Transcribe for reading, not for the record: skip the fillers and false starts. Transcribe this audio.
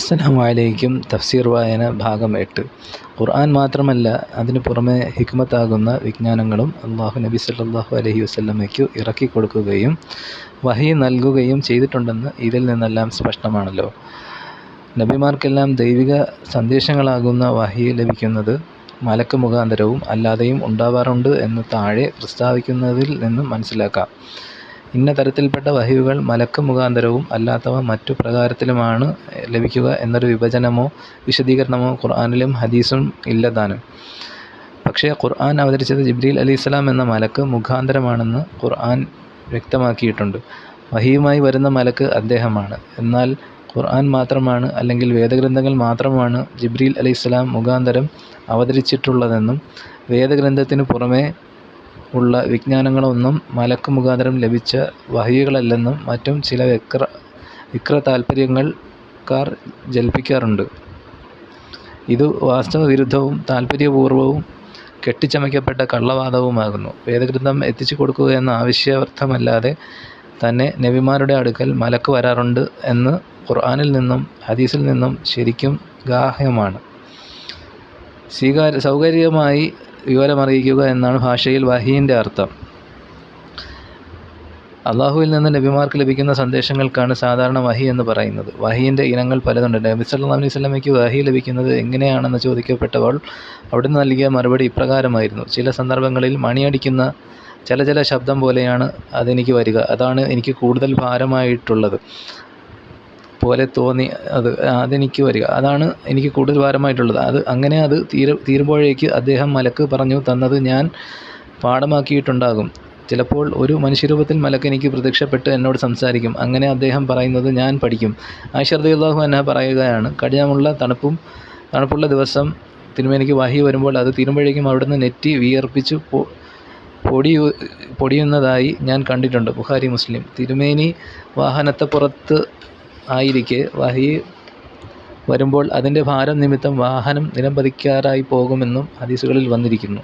അസ്സലാമു അലൈക്കും. തഫ്സീർ വായന ഭാഗം 8. ഖുർആൻ മാത്രമല്ല അതിനു പുറമെ ഹിക്മത്താകുന്ന വിജ്ഞാനങ്ങളും അള്ളാഹു നബി സല്ലല്ലാഹു അലൈഹി വസല്ലമയ്ക്കു ഇറക്കിക്കൊടുക്കുകയും വഹി നൽകുകയും ചെയ്തിട്ടുണ്ടെന്ന് ഇതിൽ നിന്നെല്ലാം സ്പഷ്ടമാണല്ലോ. നബിമാർക്കെല്ലാം ദൈവിക സന്ദേശങ്ങളാകുന്ന വഹി ലഭിക്കുന്നത് മലക്ക് മുഖാന്തരവും അല്ലാതെയും ഉണ്ടാവാറുണ്ട് എന്ന് താഴെ പ്രസ്താവിക്കുന്നതിൽ നിന്നും മനസ്സിലാക്കാം. ഇന്ന തരത്തിൽപ്പെട്ട വഹിയുകൾ മലക്ക് മുഖാന്തരവും അല്ലാത്തവ മറ്റു പ്രകാരത്തിലുമാണ് ലഭിക്കുക എന്നൊരു വിഭജനമോ വിശദീകരണമോ ഖുർആനിലും ഹദീസും ഇല്ലതാനും. പക്ഷേ ഖുർആൻ അവതരിച്ചത് ജിബ്രീൽ അലൈഹിസ്സലാം എന്ന മലക്ക് മുഖാന്തരമാണെന്ന് ഖുർആൻ വ്യക്തമാക്കിയിട്ടുണ്ട്. വഹിയുമായി വരുന്ന മലക്ക് അദ്ദേഹമാണ്. എന്നാൽ ഖുർആൻ മാത്രമാണ് അല്ലെങ്കിൽ വേദഗ്രന്ഥങ്ങൾ മാത്രമാണ് ജിബ്രീൽ അലൈഹിസ്സലാം മുഖാന്തരം അവതരിച്ചിട്ടുള്ളതെന്നും വേദഗ്രന്ഥത്തിനു പുറമേ ഉള്ള വിജ്ഞാനങ്ങളൊന്നും മലക്ക് മുഖാന്തരം ലഭിച്ച വഹിയുകളല്ലെന്നും മറ്റും ചില വിക്ര താൽപ്പര്യക്കാർ ജൽപ്പിക്കാറുണ്ട്. ഇത് വാസ്തവവിരുദ്ധവും താൽപ്പര്യപൂർവവും കെട്ടിച്ചമയ്ക്കപ്പെട്ട കള്ളവാദവുമാകുന്നു. വേദഗ്രന്ഥം എത്തിച്ചു കൊടുക്കുക എന്ന ആവശ്യാർത്ഥമല്ലാതെ തന്നെ നബിമാരുടെ അടുക്കൽ മലക്ക് വരാറുണ്ട് എന്ന് ഖുർആനിൽ നിന്നും ഹദീസിൽ നിന്നും ശരിക്കും ഗാഹ്യമാണ്. സൗകര്യമായി വിവരമറിയിക്കുക എന്നാണ് ഭാഷയിൽ വഹീൻ്റെ അർത്ഥം. അള്ളാഹുവിൽ നിന്ന് നബിമാർക്ക് ലഭിക്കുന്ന സന്ദേശങ്ങൾക്കാണ് സാധാരണ വഹി എന്ന് പറയുന്നത്. വഹീൻ്റെ ഇനങ്ങൾ പലതുണ്ട്. നബി സല്ലല്ലാഹു അലൈഹി വസല്ലമയ്ക്ക് വഹി ലഭിക്കുന്നത് എങ്ങനെയാണെന്ന് ചോദിക്കപ്പെട്ടപ്പോൾ അവിടുന്ന് നൽകിയ മറുപടി ഇപ്രകാരമായിരുന്നു: ചില സന്ദർഭങ്ങളിൽ മണിയടിക്കുന്ന ചില ശബ്ദം പോലെയാണ് അതെനിക്ക് വരിക. അതാണ് എനിക്ക് കൂടുതൽ ഭാരമായിട്ടുള്ളത് പോലെ തോന്നി. അതെനിക്ക് വരിക. അതാണ് എനിക്ക് കൂടുതൽ ഭാരമായിട്ടുള്ളത്. അത് തീരുമ്പോഴേക്ക് അദ്ദേഹം മലക്ക് പറഞ്ഞു തന്നത് ഞാൻ പാഠമാക്കിയിട്ടുണ്ടാകും. ചിലപ്പോൾ ഒരു മനുഷ്യരൂപത്തിൽ മലക്ക് എനിക്ക് പ്രത്യക്ഷപ്പെട്ട് എന്നോട് സംസാരിക്കും. അങ്ങനെ അദ്ദേഹം പറയുന്നത് ഞാൻ പഠിക്കും. ആയിഷ റളിയല്ലാഹു അൻഹ പറയുകയാണ്, കഠിനമുള്ള തണുപ്പുള്ള ദിവസം തിരുമേനിക്ക് വഹി വരുമ്പോൾ അത് തീരുമ്പോഴേക്കും അവിടുന്ന് നെറ്റി വിയർപ്പിച്ചു പൊടിയുന്നതായി ഞാൻ കണ്ടിട്ടുണ്ട്. ബുഖാരി, മുസ്ലിം. തിരുമേനി വാഹനത്തപ്പുറത്ത് ആയിരിക്കെ വഹി വരുമ്പോൾ അതിൻ്റെ ഭാരം നിമിത്തം വാഹനം നിലംപതിക്കാറായി പോകുമെന്നും ഹദീസുകളിൽ വന്നിരിക്കുന്നു.